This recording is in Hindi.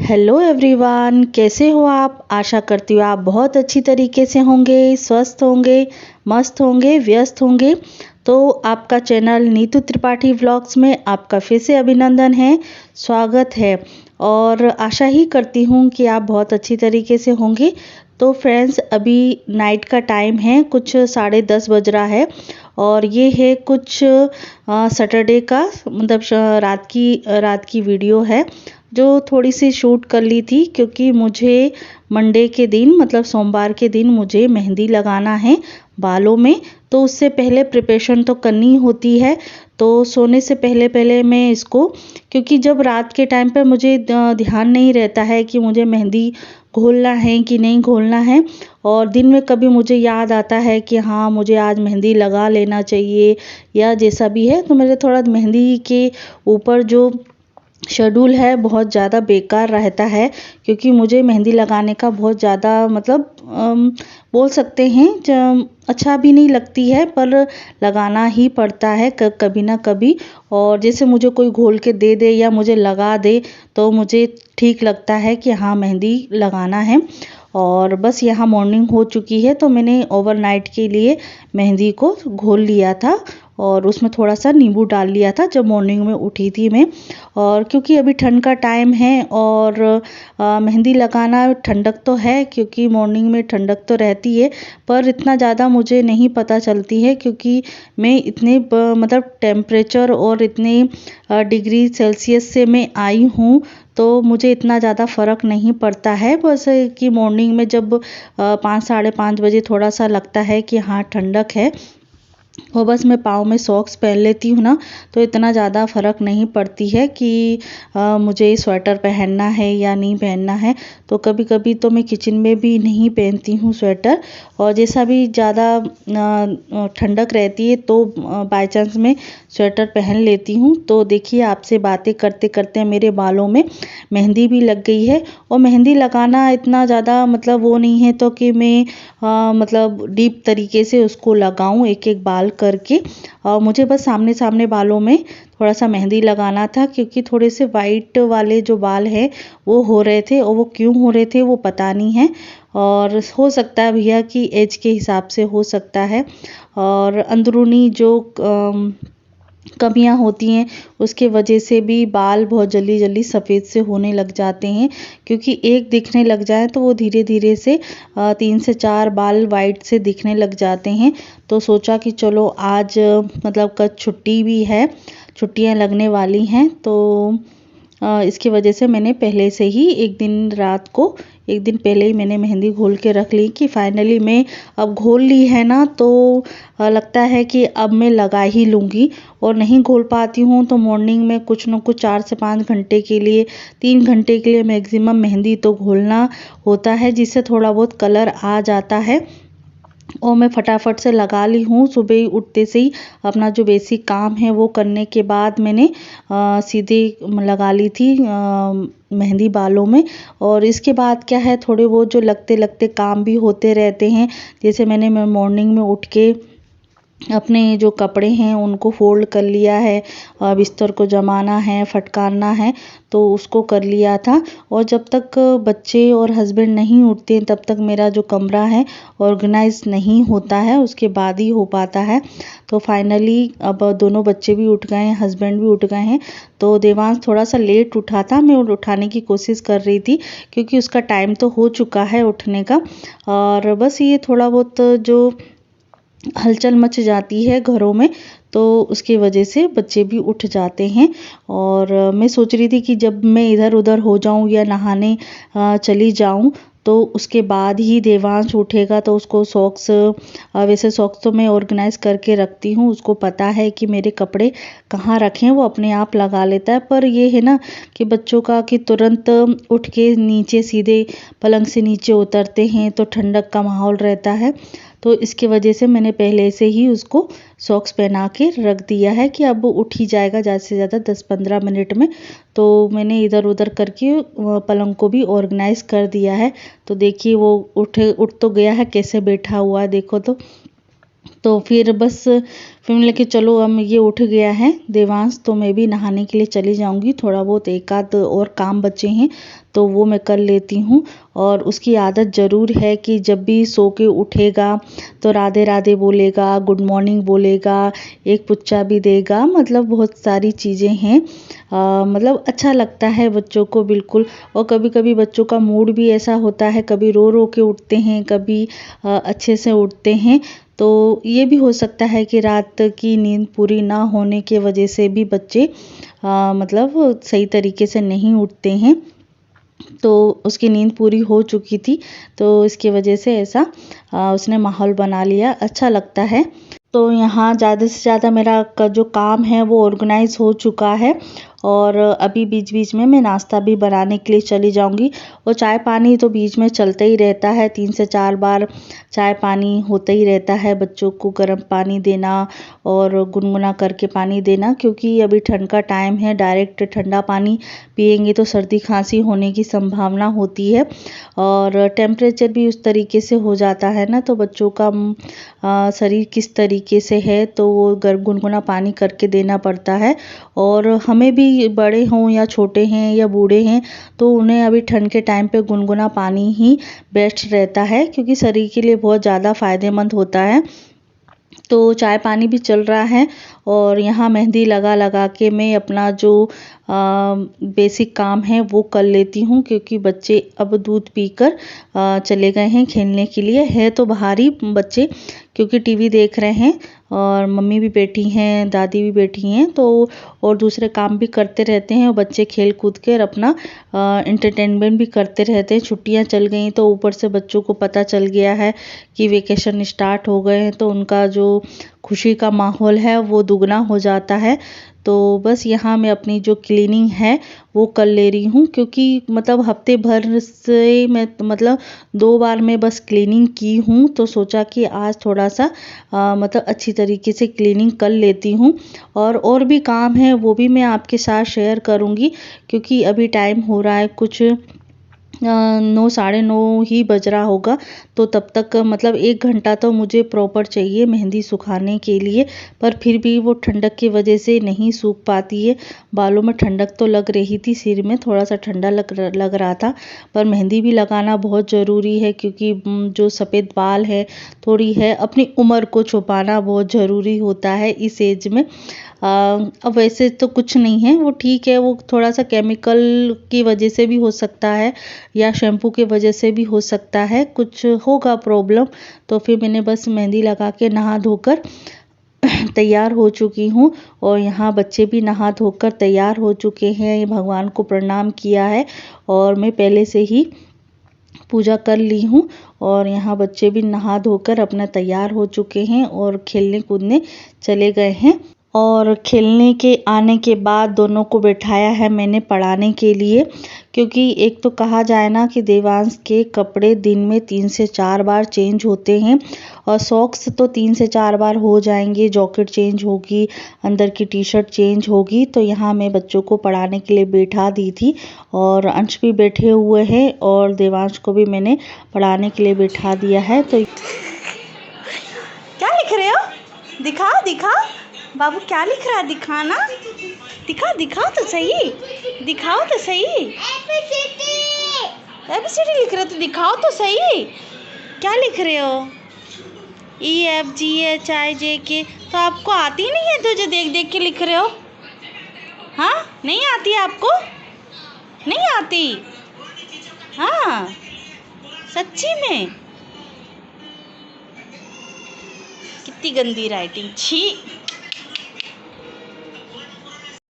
हेलो एवरीवन, कैसे हो आप। आशा करती हूँ आप बहुत अच्छी तरीके से होंगे, स्वस्थ होंगे, मस्त होंगे, व्यस्त होंगे। तो आपका चैनल नीतू त्रिपाठी व्लॉग्स में आपका फिर से अभिनंदन है, स्वागत है। और आशा ही करती हूँ कि आप बहुत अच्छी तरीके से होंगे। तो फ्रेंड्स, अभी नाइट का टाइम है, कुछ 10:30 बज रहा है और ये है कुछ सैटरडे का मतलब रात की वीडियो है जो थोड़ी सी शूट कर ली थी, क्योंकि मुझे मंडे के दिन मतलब सोमवार के दिन मुझे मेहंदी लगाना है बालों में। तो उससे पहले प्रिपरेशन तो करनी होती है। तो सोने से पहले पहले मैं इसको, क्योंकि जब रात के टाइम पे मुझे ध्यान नहीं रहता है कि मुझे मेहंदी घोलना है कि नहीं घोलना है, और दिन में कभी मुझे याद आता है कि हाँ मुझे आज मेहंदी लगा लेना चाहिए या जैसा भी है, तो मेरे थोड़ा मेहंदी के ऊपर जो शेड्यूल है बहुत ज़्यादा बेकार रहता है, क्योंकि मुझे मेहंदी लगाने का बहुत ज़्यादा मतलब बोल सकते हैं अच्छा भी नहीं लगती है, पर लगाना ही पड़ता है कभी ना कभी। और जैसे मुझे कोई घोल के दे दे या मुझे लगा दे तो मुझे ठीक लगता है कि हाँ मेहंदी लगाना है। और बस यहाँ मॉर्निंग हो चुकी है, तो मैंने ओवरनाइट के लिए मेहंदी को घोल लिया था और उसमें थोड़ा सा नींबू डाल लिया था जब मॉर्निंग में उठी थी मैं। और क्योंकि अभी ठंड का टाइम है और मेहंदी लगाना ठंडक तो है, क्योंकि मॉर्निंग में ठंडक तो रहती है, पर इतना ज़्यादा मुझे नहीं पता चलती है, क्योंकि मैं इतने मतलब टेम्परेचर और इतने डिग्री सेल्सियस से मैं आई हूँ, तो मुझे इतना ज़्यादा फ़र्क नहीं पड़ता है। बस कि मॉर्निंग में जब 5 साढ़े 5 बजे थोड़ा सा लगता है कि हाँ ठंडक है, वो बस मैं पाँव में सॉक्स पहन लेती हूँ ना, तो इतना ज़्यादा फ़र्क नहीं पड़ती है कि मुझे स्वेटर पहनना है या नहीं पहनना है। तो कभी कभी तो मैं किचन में भी नहीं पहनती हूँ स्वेटर, और जैसा भी ज़्यादा ठंडक रहती है तो बाय चांस मैं स्वेटर पहन लेती हूँ। तो देखिए, आपसे बातें करते करते मेरे बालों में मेहंदी भी लग गई है। और मेहंदी लगाना इतना ज़्यादा मतलब वो नहीं है तो कि मैं मतलब डीप तरीके से उसको लगाऊं एक एक बाल करके। और मुझे बस सामने सामने बालों में थोड़ा सा मेहंदी लगाना था, क्योंकि थोड़े से वाइट वाले जो बाल हैं वो हो रहे थे, और वो क्यों हो रहे थे वो पता नहीं है। और हो सकता है भैया कि एज के हिसाब से हो सकता है, और अंदरूनी जो कमियां होती हैं उसके वजह से भी बाल बहुत जल्दी जल्दी सफ़ेद से होने लग जाते हैं। क्योंकि एक दिखने लग जाए तो वो धीरे धीरे से 3 से 4 बाल वाइट से दिखने लग जाते हैं। तो सोचा कि चलो आज मतलब कल छुट्टी भी है, छुट्टियां लगने वाली हैं, तो इसकी वजह से मैंने पहले से ही एक दिन पहले ही मैंने मेहंदी घोल के रख ली कि फाइनली मैं अब घोल ली है ना, तो लगता है कि अब मैं लगा ही लूँगी। और नहीं घोल पाती हूँ तो मॉर्निंग में कुछ न कुछ 4 से 5 घंटे के लिए, 3 घंटे के लिए मैक्सिमम मेहंदी तो घोलना होता है, जिससे थोड़ा बहुत कलर आ जाता है। और मैं फटाफट से लगा ली हूँ। सुबह ही उठते से ही अपना जो बेसिक काम है वो करने के बाद मैंने सीधे लगा ली थी मेहंदी बालों में। और इसके बाद क्या है, थोड़े बहुत जो लगते लगते काम भी होते रहते हैं। जैसे मैंने मॉर्निंग में उठ के अपने जो कपड़े हैं उनको फोल्ड कर लिया है, बिस्तर को जमाना है, फटकारना है, तो उसको कर लिया था। और जब तक बच्चे और हस्बैंड नहीं उठते हैं तब तक मेरा जो कमरा है ऑर्गेनाइज नहीं होता है, उसके बाद ही हो पाता है। तो फाइनली अब दोनों बच्चे भी उठ गए हैं, हस्बैंड भी उठ गए हैं। तो देवांश थोड़ा सा लेट उठा था, मैं उठाने की कोशिश कर रही थी क्योंकि उसका टाइम तो हो चुका है उठने का। और बस ये थोड़ा बहुत जो हलचल मच जाती है घरों में, तो उसकी वजह से बच्चे भी उठ जाते हैं। और मैं सोच रही थी कि जब मैं इधर उधर हो जाऊं या नहाने चली जाऊं तो उसके बाद ही देवांश उठेगा, तो उसको सॉक्स वैसे सॉक्स तो मैं ऑर्गेनाइज करके रखती हूँ, उसको पता है कि मेरे कपड़े कहाँ रखें, वो अपने आप लगा लेता है। पर ये है ना कि बच्चों का कि तुरंत उठ के नीचे सीधे पलंग से नीचे उतरते हैं तो ठंडक का माहौल रहता है। तो इसकी वजह से मैंने पहले से ही उसको सॉक्स पहना के रख दिया है कि अब वो उठ ही जाएगा ज़्यादा से ज़्यादा 10-15 मिनट में। तो मैंने इधर उधर करके पलंग को भी ऑर्गेनाइज कर दिया है। तो देखिए वो उठ तो गया है, कैसे बैठा हुआ है देखो। तो फिर बस फिर मैंने कि चलो अब ये उठ गया है देवांश, तो मैं भी नहाने के लिए चली जाऊंगी। थोड़ा बहुत एक आध और काम बचे हैं तो वो मैं कर लेती हूँ। और उसकी आदत ज़रूर है कि जब भी सो के उठेगा तो राधे राधे बोलेगा, गुड मॉर्निंग बोलेगा, एक पुच्चा भी देगा, मतलब बहुत सारी चीज़ें हैं। मतलब अच्छा लगता है बच्चों को बिल्कुल। और कभी कभी बच्चों का मूड भी ऐसा होता है, कभी रो रो के उठते हैं, कभी अच्छे से उठते हैं। तो ये भी हो सकता है कि रात की नींद पूरी ना होने के वजह से भी बच्चे मतलब सही तरीके से नहीं उठते हैं। तो उसकी नींद पूरी हो चुकी थी, तो इसकी वजह से ऐसा उसने माहौल बना लिया, अच्छा लगता है। तो यहाँ ज़्यादा से ज़्यादा मेरा जो काम है वो ऑर्गेनाइज हो चुका है। और अभी बीच बीच में मैं नाश्ता भी बनाने के लिए चली जाऊंगी। और चाय पानी तो बीच में चलता ही रहता है, 3 से 4 बार चाय पानी होता ही रहता है। बच्चों को गर्म पानी देना और गुनगुना करके पानी देना, क्योंकि अभी ठंड का टाइम है, डायरेक्ट ठंडा पानी पिएंगे तो सर्दी खांसी होने की संभावना होती है। और टेम्परेचर भी उस तरीके से हो जाता है ना, तो बच्चों का शरीर किस तरीके से है तो वो गर्म गुनगुना पानी करके देना पड़ता है। और हमें भी बड़े हों या छोटे हैं या बूढ़े हैं तो उन्हें अभी ठंड के टाइम पे गुनगुना पानी ही बेस्ट रहता है, क्योंकि शरीर के लिए बहुत ज़्यादा फ़ायदेमंद होता है। तो चाय पानी भी चल रहा है। और यहाँ मेहंदी लगा लगा के मैं अपना जो बेसिक काम है वो कर लेती हूँ, क्योंकि बच्चे अब दूध पीकर चले गए हैं खेलने के लिए। है तो बाहर ही बच्चे, क्योंकि टीवी देख रहे हैं और मम्मी भी बैठी हैं, दादी भी बैठी हैं, तो और दूसरे काम भी करते रहते हैं। और बच्चे खेल कूद कर अपना इंटरटेनमेंट भी करते रहते हैं। छुट्टियां चल गई तो ऊपर से बच्चों को पता चल गया है कि वेकेशन स्टार्ट हो गए हैं, तो उनका जो खुशी का माहौल है वो दुगना हो जाता है। तो बस यहाँ मैं अपनी जो क्लीनिंग है वो कर ले रही हूँ, क्योंकि मतलब हफ्ते भर से मैं मतलब 2 बार मैं बस क्लीनिंग की हूँ, तो सोचा कि आज थोड़ा सा मतलब अच्छी तरीके से क्लीनिंग कर लेती हूँ। और भी काम है वो भी मैं आपके साथ शेयर करूँगी, क्योंकि अभी टाइम हो रहा है कुछ 9 साढ़े 9 ही बज रहा होगा। तो तब तक मतलब 1 घंटा तो मुझे प्रॉपर चाहिए मेहंदी सुखाने के लिए, पर फिर भी वो ठंडक की वजह से नहीं सूख पाती है। बालों में ठंडक तो लग रही थी, सिर में थोड़ा सा ठंडा लग रहा था, पर मेहंदी भी लगाना बहुत ज़रूरी है, क्योंकि जो सफ़ेद बाल है थोड़ी है, अपनी उम्र को छुपाना बहुत ज़रूरी होता है इस एज में। अब वैसे तो कुछ नहीं है, वो ठीक है, वो थोड़ा सा केमिकल की वजह से भी हो सकता है या शैम्पू की वजह से भी हो सकता है, कुछ होगा प्रॉब्लम। तो फिर मैंने बस मेहंदी लगा के नहा धोकर तैयार हो चुकी हूँ। और यहाँ बच्चे भी नहा धोकर तैयार हो चुके हैं, भगवान को प्रणाम किया है और मैं पहले से ही पूजा कर ली हूँ। और यहाँ बच्चे भी नहा धोकर अपना तैयार हो चुके हैं और खेलने कूदने चले गए हैं। और खेलने के आने के बाद दोनों को बैठाया है मैंने पढ़ाने के लिए, क्योंकि एक तो कहा जाए ना कि देवांश के कपड़े दिन में 3 से 4 बार चेंज होते हैं। और सॉक्स तो 3 से 4 बार हो जाएंगे, जॉकेट चेंज होगी, अंदर की टी शर्ट चेंज होगी। तो यहाँ मैं बच्चों को पढ़ाने के लिए बैठा दी थी और अंश भी बैठे हुए हैं और देवांश को भी मैंने पढ़ाने के लिए बैठा दिया है। तो क्या लिख रहे हो? दिखाओ दिखाओ बाबू, क्या लिख रहा है, दिखाना, दिखाओ तो सही, दिखाओ तो सही। एबीसीडी लिख रहे हो तो दिखाओ तो सही, क्या लिख रहे हो? EFGHIJK तो आपको आती नहीं है, तो जो देख देख के लिख रहे हो? हाँ, नहीं आती है आपको? नहीं आती? हाँ, सच्ची में? कितनी गंदी राइटिंग, छी।